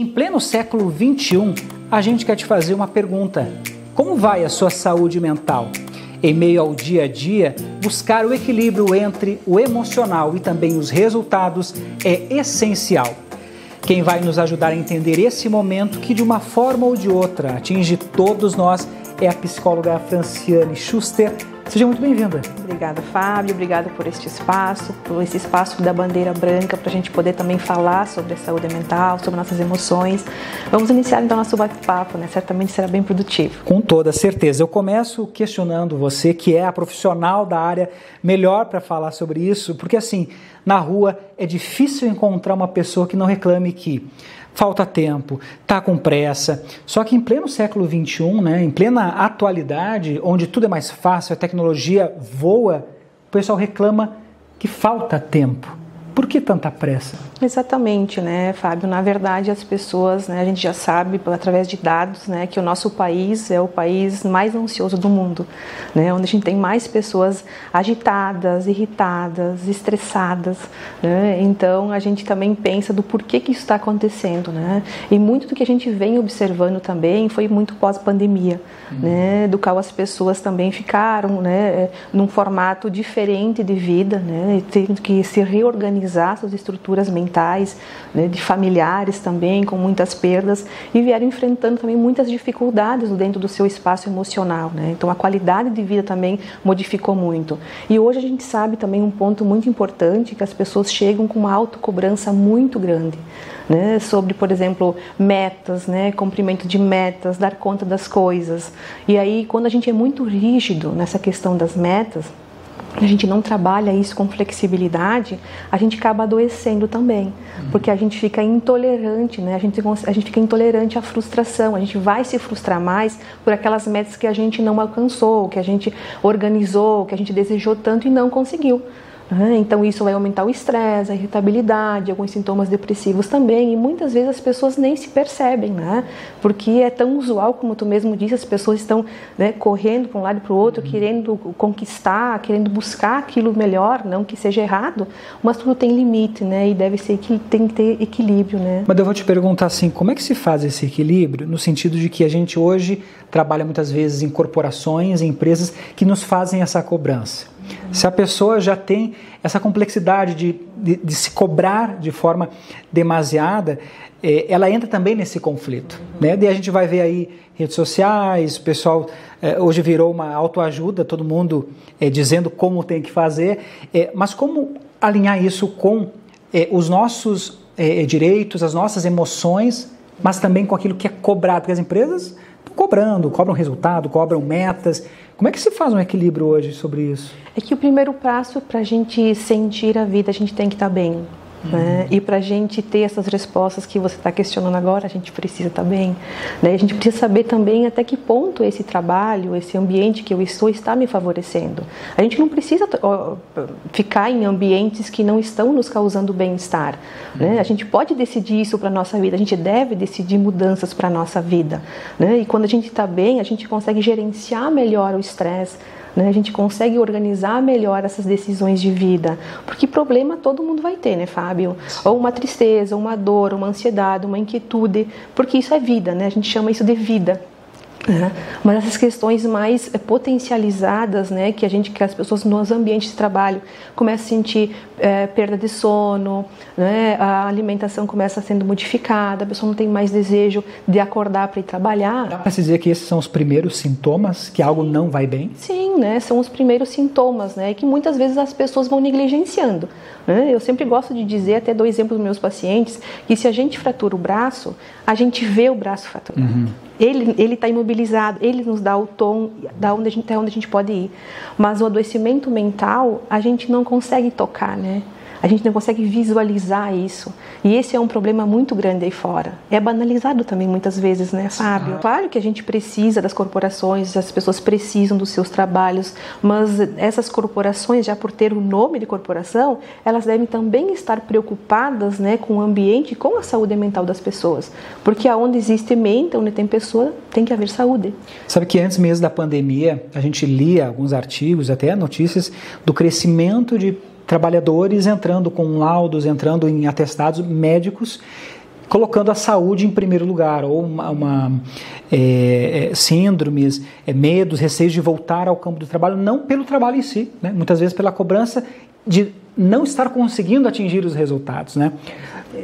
Em pleno século XXI, a gente quer te fazer uma pergunta. Como vai a sua saúde mental? Em meio ao dia a dia, buscar o equilíbrio entre o emocional e também os resultados é essencial. Quem vai nos ajudar a entender esse momento que de uma forma ou de outra atinge todos nós é a psicóloga Franciane Schuster. Seja muito bem-vinda. Obrigada, Fábio. Obrigada por esse espaço da bandeira branca, para a gente poder também falar sobre a saúde mental, sobre nossas emoções. Vamos iniciar então nosso bate-papo, né? Certamente será bem produtivo. Com toda certeza. Eu começo questionando você, que é a profissional da área melhor para falar sobre isso, porque assim, na rua é difícil encontrar uma pessoa que não reclame que falta tempo, está com pressa. Só que em pleno século XXI, em plena atualidade, onde tudo é mais fácil, a tecnologia voa, o pessoal reclama que falta tempo. Por que tanta pressa? Exatamente, né, Fábio? Na verdade, as pessoas, a gente já sabe, através de dados, que o nosso país é o país mais ansioso do mundo, onde a gente tem mais pessoas agitadas, irritadas, estressadas, Então, a gente também pensa do porquê que isso está acontecendo, E muito do que a gente vem observando também foi muito pós-pandemia, do qual as pessoas também ficaram, num formato diferente de vida, tendo que se reorganizar suas estruturas mentais, de familiares também, com muitas perdas, e vieram enfrentando também muitas dificuldades dentro do seu espaço emocional, Então a qualidade de vida também modificou muito. E hoje a gente sabe também um ponto muito importante, que as pessoas chegam com uma autocobrança muito grande, sobre, por exemplo, metas, cumprimento de metas, dar conta das coisas. E aí, quando a gente é muito rígido nessa questão das metas, a gente não trabalha isso com flexibilidade, a gente acaba adoecendo também, porque a gente fica intolerante, A gente fica intolerante à frustração, a gente vai se frustrar mais por aquelas metas que a gente não alcançou, que a gente organizou, que a gente desejou tanto e não conseguiu. Então isso vai aumentar o estresse, a irritabilidade, alguns sintomas depressivos também, e muitas vezes as pessoas nem se percebem, Porque é tão usual, como tu mesmo disse, as pessoas estão correndo para um lado e para o outro, querendo conquistar, querendo buscar aquilo melhor, não que seja errado, mas tudo tem limite, E tem que ter equilíbrio, Mas eu vou te perguntar assim, como é que se faz esse equilíbrio, no sentido de que a gente hoje trabalha muitas vezes em corporações, em empresas que nos fazem essa cobrança. Se a pessoa já tem essa complexidade de se cobrar de forma demasiada, ela entra também nesse conflito, Daí a gente vai ver aí redes sociais, o pessoal hoje virou uma autoajuda, todo mundo dizendo como tem que fazer, mas como alinhar isso com os nossos direitos, as nossas emoções, mas também com aquilo que é cobrado, porque as empresas estão cobram resultado, cobram metas. Como é que se faz um equilíbrio hoje sobre isso? É que o primeiro passo para a gente sentir a vida, a gente tem que estar bem. E para a gente ter essas respostas que você está questionando agora, a gente precisa estar bem. A gente precisa saber também até que ponto esse trabalho, esse ambiente que eu estou, está me favorecendo. A gente não precisa ficar em ambientes que não estão nos causando bem-estar. A gente pode decidir isso para a nossa vida, a gente deve decidir mudanças para a nossa vida. E quando a gente está bem, a gente consegue gerenciar melhor o estresse, a gente consegue organizar melhor essas decisões de vida, porque problema todo mundo vai ter, Fábio? Ou uma tristeza, uma dor, uma ansiedade, uma inquietude, porque isso é vida, A gente chama isso de vida. Mas essas questões mais potencializadas, que as pessoas nos ambientes de trabalho começam a sentir perda de sono, a alimentação começa sendo modificada, a pessoa não tem mais desejo de acordar para ir trabalhar. Dá para se dizer que esses são os primeiros sintomas, que algo não vai bem? Sim, são os primeiros sintomas, e que muitas vezes as pessoas vão negligenciando. Eu sempre gosto de dizer, até dou exemplo dos meus pacientes, que se a gente fratura o braço, a gente vê o braço fraturado. Ele está imobilizado, ele nos dá o tom até onde a gente pode ir. Mas o adoecimento mental, a gente não consegue tocar, A gente não consegue visualizar isso. E esse é um problema muito grande aí fora. É banalizado também muitas vezes, Fábio? Claro que a gente precisa das corporações, as pessoas precisam dos seus trabalhos, mas essas corporações, já por ter o nome de corporação, elas devem também estar preocupadas, com o ambiente, com a saúde mental das pessoas. Porque onde existe mente, onde tem pessoa, tem que haver saúde. Sabe que antes mesmo da pandemia, a gente lia alguns artigos, até notícias, do crescimento de trabalhadores entrando com laudos, entrando em atestados médicos colocando a saúde em primeiro lugar, ou síndromes, medos, receios de voltar ao campo do trabalho, não pelo trabalho em si, né? Muitas vezes pela cobrança de não estar conseguindo atingir os resultados, né?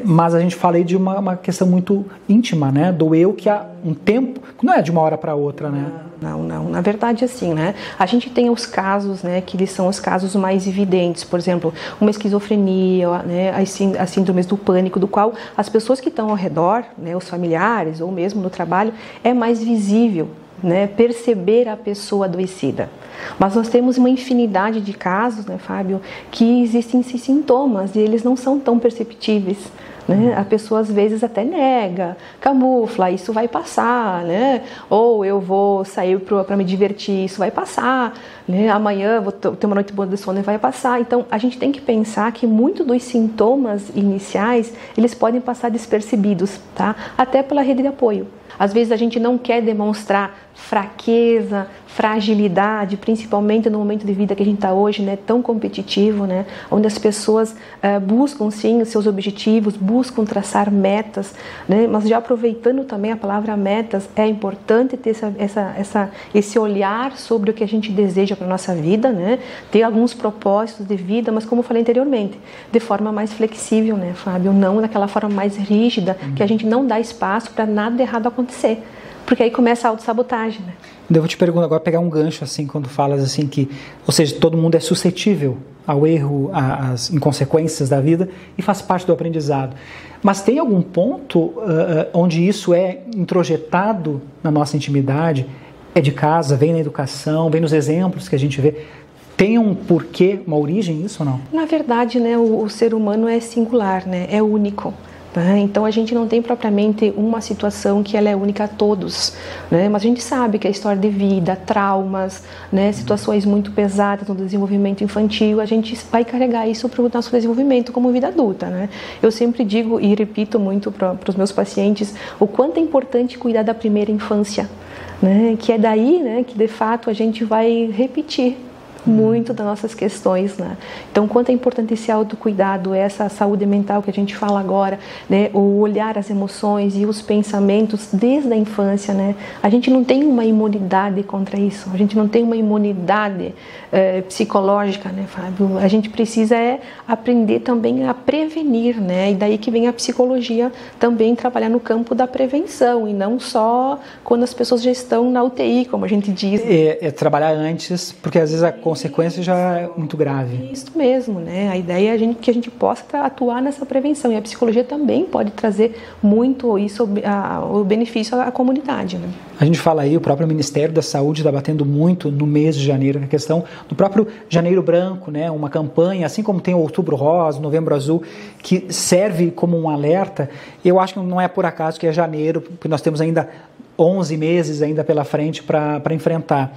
Mas a gente fala aí de uma questão muito íntima, né? Do eu que há um tempo, não é de uma hora para outra, né? Não. Na verdade, assim, né? A gente tem os casos, né? Que eles são os casos mais evidentes. Por exemplo, uma esquizofrenia, né? As síndromes do pânico, do qual as pessoas que estão ao redor, né? Os familiares ou mesmo no trabalho, é mais visível, né? Perceber a pessoa adoecida. Mas nós temos uma infinidade de casos, né, Fábio, que existem sintomas e eles não são tão perceptíveis, né? A pessoa às vezes até nega, camufla, isso vai passar, né? Ou eu vou sair para me divertir, isso vai passar, né? Amanhã vou ter uma noite boa de sono e vai passar. Então a gente tem que pensar que muito dos sintomas iniciais eles podem passar despercebidos, tá? Até pela rede de apoio. Às vezes a gente não quer demonstrar fraqueza, fragilidade, principalmente no momento de vida que a gente está hoje, né, tão competitivo, né, onde as pessoas buscam sim os seus objetivos, buscam traçar metas, né, mas já aproveitando também a palavra metas, é importante ter esse olhar sobre o que a gente deseja para a nossa vida, né, ter alguns propósitos de vida, mas como eu falei anteriormente, de forma mais flexível, né, Fábio, não daquela forma mais rígida, que a gente não dá espaço para nada de errado acontecer. Porque aí começa a autossabotagem, né? Eu vou te perguntar agora, pegar um gancho assim, quando falas assim que, ou seja, todo mundo é suscetível ao erro, às inconsequências da vida e faz parte do aprendizado. Mas tem algum ponto onde isso é introjetado na nossa intimidade? É de casa, vem na educação, vem nos exemplos que a gente vê? Tem um porquê, uma origem isso ou não? Na verdade, né, o ser humano é singular, né? É único. Então a gente não tem propriamente uma situação que ela é única a todos, né? Mas a gente sabe que a história de vida, traumas, né, situações muito pesadas no desenvolvimento infantil, a gente vai carregar isso para o nosso desenvolvimento como vida adulta, né? Eu sempre digo e repito muito para os meus pacientes o quanto é importante cuidar da primeira infância, né? Que é daí, né, que de fato a gente vai repetir muito das nossas questões, né? Então, quanto é importante esse autocuidado, essa saúde mental que a gente fala agora, né? O olhar as emoções e os pensamentos desde a infância, né? A gente não tem uma imunidade contra isso, a gente não tem uma imunidade psicológica, né, Fábio? A gente precisa aprender também a prevenir, né? E daí que vem a psicologia também trabalhar no campo da prevenção e não só quando as pessoas já estão na UTI, como a gente diz. É trabalhar antes, porque às vezes a consequência já é muito grave. Isso mesmo, né? A ideia é que a gente possa atuar nessa prevenção e a psicologia também pode trazer muito isso, o benefício à comunidade, né? A gente fala aí, o próprio Ministério da Saúde está batendo muito no mês de janeiro, na questão do próprio Janeiro Branco, né? Uma campanha, assim como tem o Outubro Rosa, o Novembro Azul, que serve como um alerta. Eu acho que não é por acaso que é janeiro, porque nós temos ainda 11 meses ainda pela frente para enfrentar.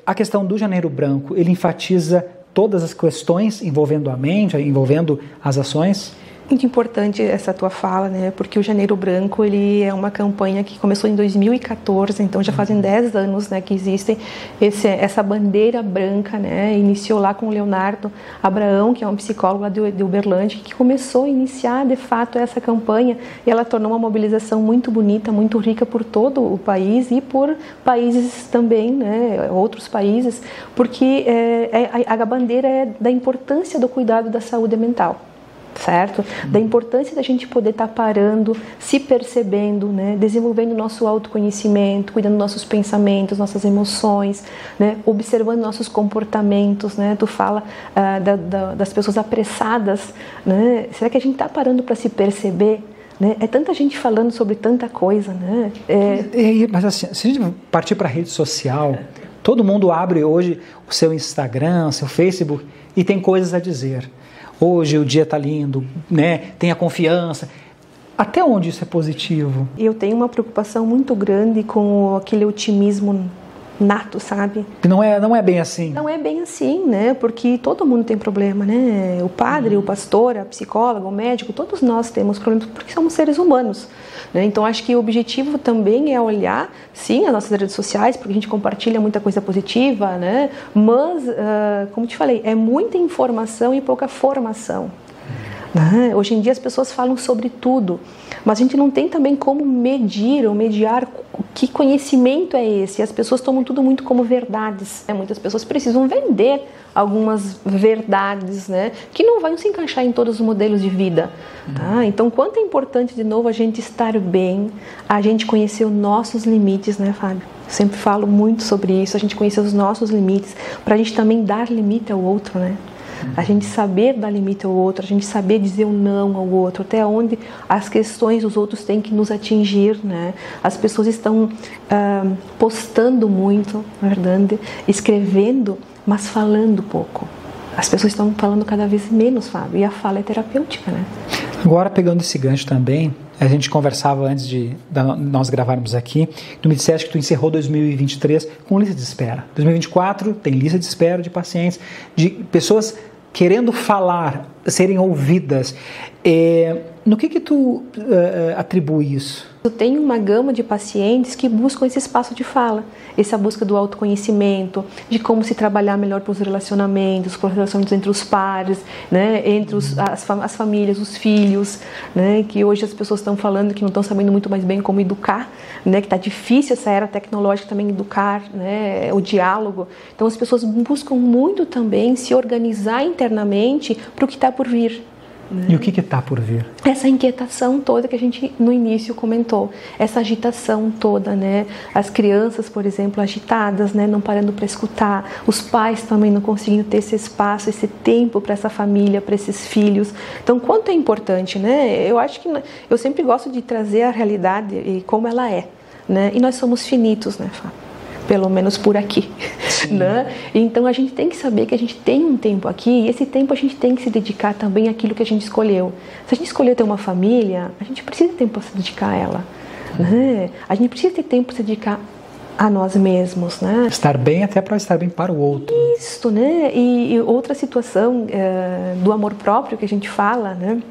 A questão do Janeiro Branco, ele enfatiza todas as questões envolvendo a mente, envolvendo as ações? Muito importante essa tua fala, né? Porque o Janeiro Branco, ele é uma campanha que começou em 2014, então já fazem 10 anos, né, que existe essa bandeira branca, né? Iniciou lá com o Leonardo Abraão, que é um psicólogo lá de Uberlândia, que começou a iniciar, de fato, essa campanha e ela tornou uma mobilização muito bonita, muito rica por todo o país e por países também, né? Outros países, porque a bandeira é da importância do cuidado da saúde mental. Certo? Da importância da gente poder estar parando, se percebendo, né? Desenvolvendo nosso autoconhecimento, cuidando dos nossos pensamentos, nossas emoções, né? Observando nossos comportamentos, né? Tu fala das pessoas apressadas, né? Será que a gente está parando para se perceber? Né? É tanta gente falando sobre tanta coisa, né? Mas assim, se a gente partir para a rede social, todo mundo abre hoje o seu Instagram, o seu Facebook e tem coisas a dizer. Hoje o dia está lindo, né? Tenha confiança. Até onde isso é positivo? Eu tenho uma preocupação muito grande com aquele otimismo nato, sabe? Não é bem assim. Não é bem assim, né? Porque todo mundo tem problema, né? O padre, o pastor, a psicóloga, o médico, todos nós temos problemas porque somos seres humanos, né? Então acho que o objetivo também é olhar, sim, as nossas redes sociais, porque a gente compartilha muita coisa positiva, né? Mas, como te falei, é muita informação e pouca formação. Hoje em dia as pessoas falam sobre tudo. mas a gente não tem também como medir ou mediar que conhecimento é esse. As pessoas tomam tudo muito como verdades, né? Muitas pessoas precisam vender algumas verdades, né, que não vão se encaixar em todos os modelos de vida. Tá? Então, quanto é importante, de novo, a gente estar bem, a gente conhecer os nossos limites, né, Fábio? Eu sempre falo muito sobre isso, a gente conhecer os nossos limites, para a gente também dar limite ao outro, né? A gente saber dar limite ao outro, a gente saber dizer o não ao outro, até onde as questões dos outros têm que nos atingir, né? As pessoas estão postando muito, na verdade, escrevendo, mas falando pouco. As pessoas estão falando cada vez menos, Fábio, e a fala é terapêutica, né? Agora, pegando esse gancho também, a gente conversava antes de nós gravarmos aqui, tu me disseste que tu encerrou 2023 com lista de espera. 2024 tem lista de espera de pacientes, de pessoas querendo falar, serem ouvidas. No que tu atribui isso? Eu tenho uma gama de pacientes que buscam esse espaço de fala, essa busca do autoconhecimento, de como se trabalhar melhor para os relacionamentos entre os pares, né, entre as famílias, os filhos, né, que hoje as pessoas estão falando que não estão sabendo muito mais bem como educar, né, que está difícil essa era tecnológica também educar, né, o diálogo. Então as pessoas buscam muito também se organizar internamente para o que está por vir. E o que está por vir? Essa inquietação toda que a gente no início comentou, essa agitação toda, né? As crianças, por exemplo, agitadas, né? Não parando para escutar, os pais também não conseguindo ter esse espaço, esse tempo para essa família, para esses filhos. Então, quanto é importante, né? Eu acho que eu sempre gosto de trazer a realidade e como ela é, né? E nós somos finitos, né, Fábio? Pelo menos por aqui, né? Então a gente tem que saber que a gente tem um tempo aqui e esse tempo a gente tem que se dedicar também àquilo que a gente escolheu. Se a gente escolheu ter uma família, a gente precisa ter tempo para se dedicar a ela, né? A gente precisa ter tempo para se dedicar a nós mesmos, né? Estar bem até para estar bem para o outro. Isso, né? E outra situação do amor próprio que a gente fala, né?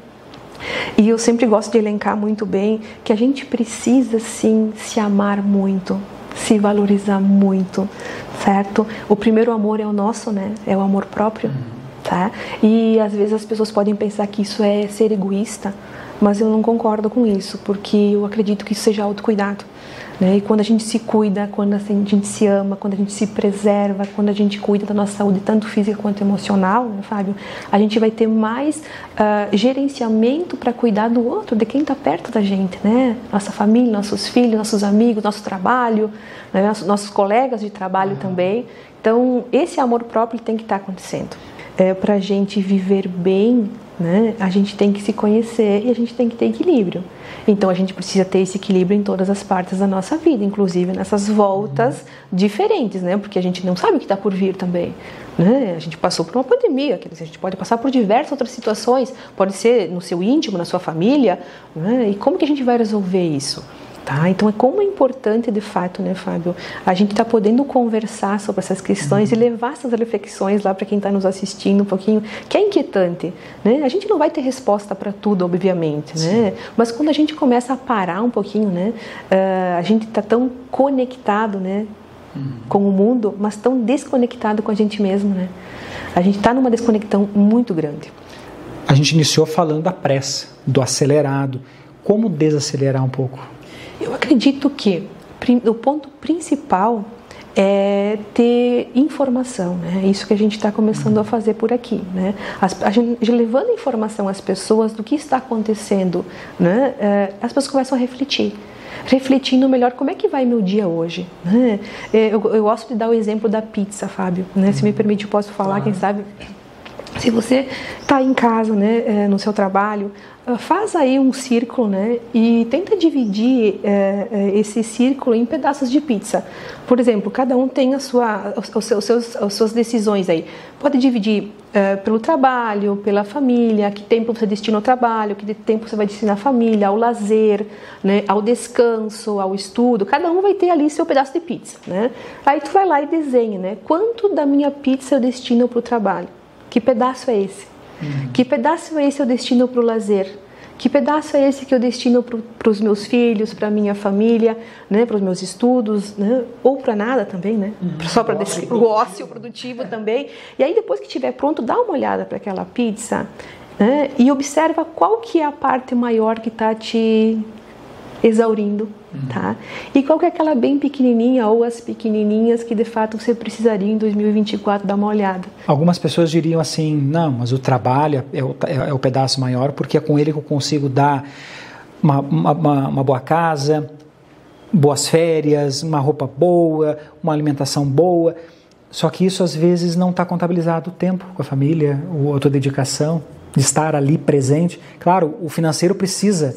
E eu sempre gosto de elencar muito bem que a gente precisa sim se amar muito, se valorizar muito, certo? O primeiro amor é o nosso, né? É o amor próprio, tá? E às vezes as pessoas podem pensar que isso é ser egoísta, mas eu não concordo com isso, porque eu acredito que isso seja autocuidado, né? E quando a gente se cuida, quando a gente se ama, quando a gente se preserva, quando a gente cuida da nossa saúde, tanto física quanto emocional, né, Fábio? A gente vai ter mais gerenciamento para cuidar do outro, de quem está perto da gente, né? Nossa família, nossos filhos, nossos amigos, nosso trabalho, né? Nossos colegas de trabalho também. Então, esse amor próprio tem que estar acontecendo. Para a gente viver bem, né? A gente tem que se conhecer e a gente tem que ter equilíbrio. Então a gente precisa ter esse equilíbrio em todas as partes da nossa vida, inclusive nessas voltas diferentes, né? Porque a gente não sabe o que está por vir também, né? A gente passou por uma pandemia, quer dizer, a gente pode passar por diversas outras situações, pode ser no seu íntimo, na sua família, né? E como que a gente vai resolver isso? Tá? Então, como é importante, de fato, né, Fábio, a gente está podendo conversar sobre essas questões e levar essas reflexões lá para quem está nos assistindo um pouquinho, que é inquietante, né? A gente não vai ter resposta para tudo, obviamente, né? Mas quando a gente começa a parar um pouquinho, né, a gente está tão conectado, né, com o mundo, mas tão desconectado com a gente mesmo, né? A gente está numa desconexão muito grande. A gente iniciou falando da pressa, do acelerado. Como desacelerar um pouco? Eu acredito que o ponto principal é ter informação, né? Isso que a gente está começando a fazer por aqui, né? A gente levando informação às pessoas do que está acontecendo, né? As pessoas começam a refletindo melhor como é que vai meu dia hoje, né? Eu gosto de dar o exemplo da pizza, Fábio, né? Se me permite, eu posso falar, quem sabe. Se você está em casa, né, no seu trabalho, faz aí um círculo, né, e tenta dividir esse círculo em pedaços de pizza. Por exemplo, cada um tem as suas decisões aí. Pode dividir pelo trabalho, pela família, que tempo você destina ao trabalho, que tempo você vai destinar à família, ao lazer, né, ao descanso, ao estudo. Cada um vai ter ali seu pedaço de pizza, né? Aí tu vai lá e desenha, né, quanto da minha pizza eu destino para o trabalho. Que pedaço é esse? Que pedaço é esse eu destino para o lazer? Que pedaço é esse que eu destino para os meus filhos, para a minha família, né, para os meus estudos, né, ou para nada também, né? Só para o ócio produtivo também. E aí depois que estiver pronto, dá uma olhada para aquela pizza. né? E observa qual que é a parte maior que está te exaurindo, tá? E qual que é aquela bem pequenininha ou as pequenininhas que de fato você precisaria em 2024 dar uma olhada. Algumas pessoas diriam assim, não, mas o trabalho é o pedaço maior, porque é com ele que eu consigo dar uma boa casa, boas férias, uma roupa boa, uma alimentação boa. Só que isso às vezes não está contabilizado o tempo com a família, a tua dedicação de estar ali presente. Claro, o financeiro precisa,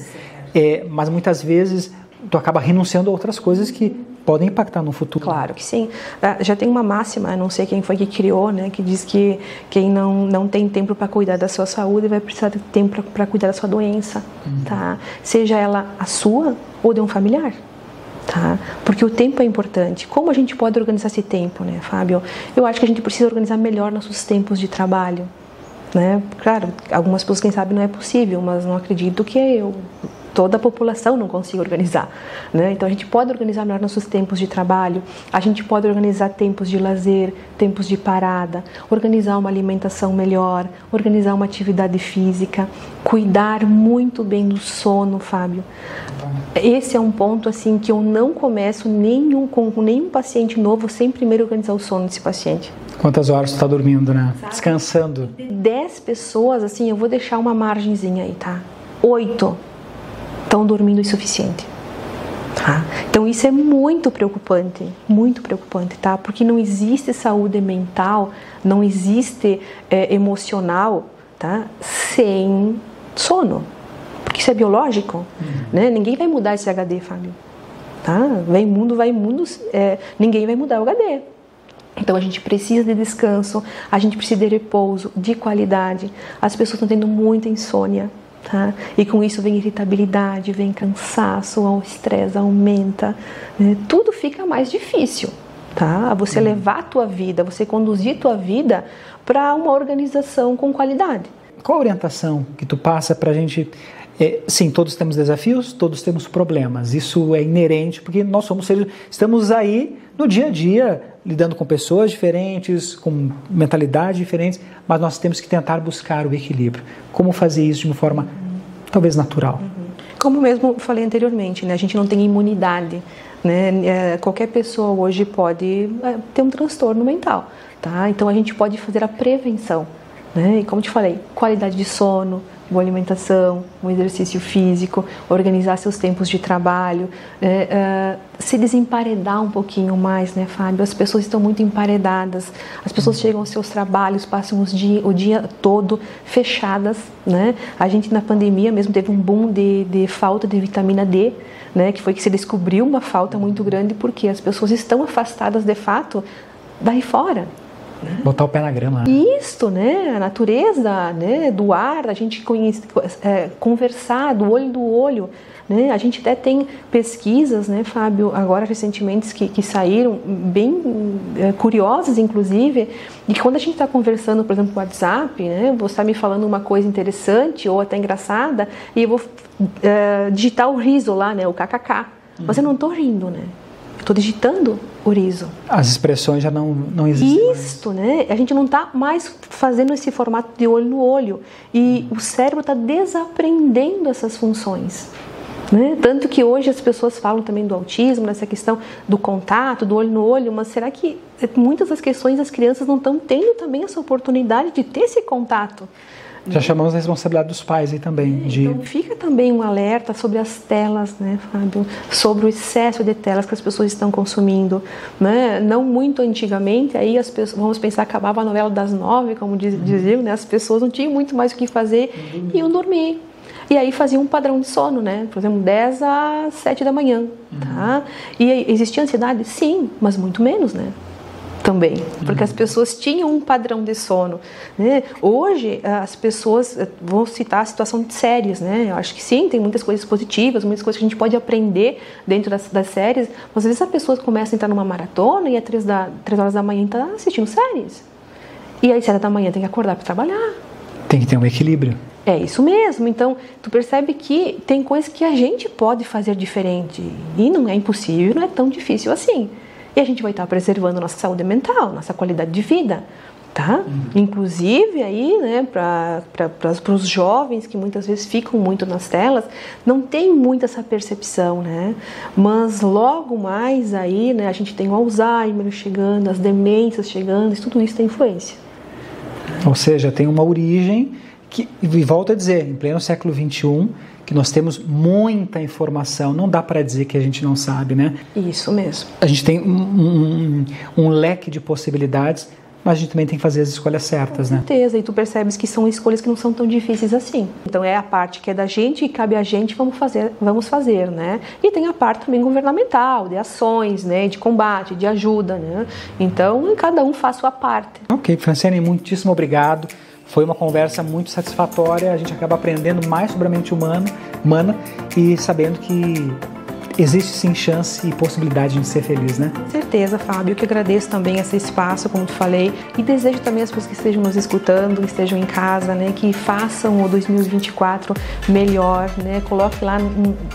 mas muitas vezes tu acaba renunciando a outras coisas que podem impactar no futuro. Claro que sim. Já tem uma máxima, não sei quem foi que criou, né, que diz que quem não tem tempo para cuidar da sua saúde vai precisar de tempo para cuidar da sua doença, tá? Seja ela a sua ou de um familiar. Tá? Porque o tempo é importante. Como a gente pode organizar esse tempo, né, Fábio? Eu acho que a gente precisa organizar melhor nossos tempos de trabalho, né? Claro, algumas pessoas, quem sabe, não é possível, mas não acredito que toda a população não consiga organizar, né? Então a gente pode organizar melhor nossos tempos de trabalho, a gente pode organizar tempos de lazer, tempos de parada, organizar uma alimentação melhor, organizar uma atividade física, cuidar muito bem do sono, Fábio. Esse é um ponto assim que eu não começo com nenhum paciente novo sem primeiro organizar o sono desse paciente. Quantas horas tu está dormindo, né? Descansando. 10 pessoas, assim, eu vou deixar uma margenzinha aí, tá? 8 estão dormindo o suficiente. Tá? Então isso é muito preocupante, tá? Porque não existe saúde mental, não existe emocional, tá? Sem sono. Porque isso é biológico, né? Ninguém vai mudar esse HD, Fábio. Tá? Vai mundo, ninguém vai mudar o HD. Então a gente precisa de descanso, a gente precisa de repouso, de qualidade. As pessoas estão tendo muita insônia, tá? E com isso vem irritabilidade, vem cansaço, o estresse aumenta, né? Tudo fica mais difícil, tá? Você levar a tua vida, você conduzir a tua vida para uma organização com qualidade. Qual a orientação que tu passa para a gente... sim, todos temos desafios, todos temos problemas. Isso é inerente, porque nós somos seres... Estamos aí no dia a dia, lidando com pessoas diferentes, com mentalidades diferentes, mas nós temos que tentar buscar o equilíbrio. Como fazer isso de uma forma, talvez, natural? Como mesmo falei anteriormente, né? A gente não tem imunidade, né? Qualquer pessoa hoje pode ter um transtorno mental, tá? Então a gente pode fazer a prevenção, né? E como te falei, qualidade de sono, boa alimentação, um exercício físico, organizar seus tempos de trabalho, se desemparedar um pouquinho mais, né, Fábio? As pessoas estão muito emparedadas, as pessoas chegam aos seus trabalhos, passam o dia todo fechadas, né? A gente na pandemia mesmo teve um boom de falta de vitamina D, né, que foi que se descobriu uma falta muito grande porque as pessoas estão afastadas de fato daí fora. Botar o pé na grama. Isso, né? A natureza, né? Do ar, a gente conversar do olho, né? A gente até tem pesquisas, né, Fábio, agora recentemente que saíram, bem curiosas, inclusive, de que quando a gente está conversando, por exemplo, no WhatsApp, né? Você está me falando uma coisa interessante ou até engraçada e eu vou digitar o riso lá, né? O kkk. Mas eu não estou rindo, né? Estou digitando o riso. As expressões já não existem. Isso, né? A gente não está mais fazendo esse formato de olho no olho. E o cérebro está desaprendendo essas funções, né? Tanto que hoje as pessoas falam também do autismo, nessa questão do contato, do olho no olho, mas será que muitas das questões as crianças não estão tendo também essa oportunidade de ter esse contato? Já chamamos a responsabilidade dos pais aí também. Então fica também um alerta sobre as telas, né, Fábio? Sobre o excesso de telas que as pessoas estão consumindo, né? Não muito antigamente, aí as pessoas, vamos pensar, acabava a novela das 9, como diziam, né? As pessoas não tinham muito mais o que fazer e iam dormir. E aí faziam um padrão de sono, né? Por exemplo, 10 às 7 da manhã, tá? E existia ansiedade? Sim, mas muito menos, né? Também, porque as pessoas tinham um padrão de sono, né? Hoje as pessoas, vou citar a situação de séries, né? Eu acho que sim, tem muitas coisas positivas, muitas coisas que a gente pode aprender dentro das séries, mas às vezes a pessoa começa a entrar numa maratona e às 3 horas da manhã está assistindo séries, e aí 7 da manhã tem que acordar para trabalhar. Tem que ter um equilíbrio. É isso mesmo. Então, tu percebe que tem coisas que a gente pode fazer diferente e não é impossível, não é tão difícil assim. E a gente vai estar preservando nossa saúde mental, nossa qualidade de vida, tá? Inclusive aí, né, para os jovens que muitas vezes ficam muito nas telas, não tem muito essa percepção, né? Mas logo mais aí, né, a gente tem o Alzheimer chegando, as demências chegando, e tudo isso tem influência. Ou seja, tem uma origem que, e volto a dizer, em pleno século XXI, que nós temos muita informação, não dá para dizer que a gente não sabe, né? Isso mesmo. A gente tem um leque de possibilidades, mas a gente também tem que fazer as escolhas certas, né? Com certeza, e tu percebes que são escolhas que não são tão difíceis assim. Então é a parte que é da gente e cabe a gente, vamos fazer, né? E tem a parte também governamental, de ações, né? De combate, de ajuda, né? Então cada um faz a sua parte. Ok, Franciane, muitíssimo obrigado. Foi uma conversa muito satisfatória, a gente acaba aprendendo mais sobre a mente humana e sabendo que existe sim chance e possibilidade de ser feliz, né? Com certeza, Fábio, eu que agradeço também esse espaço, como tu falei, e desejo também as pessoas que estejam nos escutando, que estejam em casa, né, que façam o 2024 melhor, né, coloque lá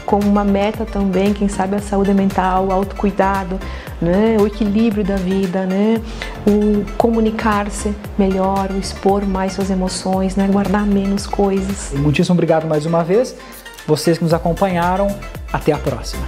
como uma meta também, quem sabe a saúde mental, o autocuidado, né, o equilíbrio da vida, né, o comunicar-se melhor, o expor mais suas emoções, né, guardar menos coisas. Muitíssimo obrigado mais uma vez. Vocês que nos acompanharam, até a próxima.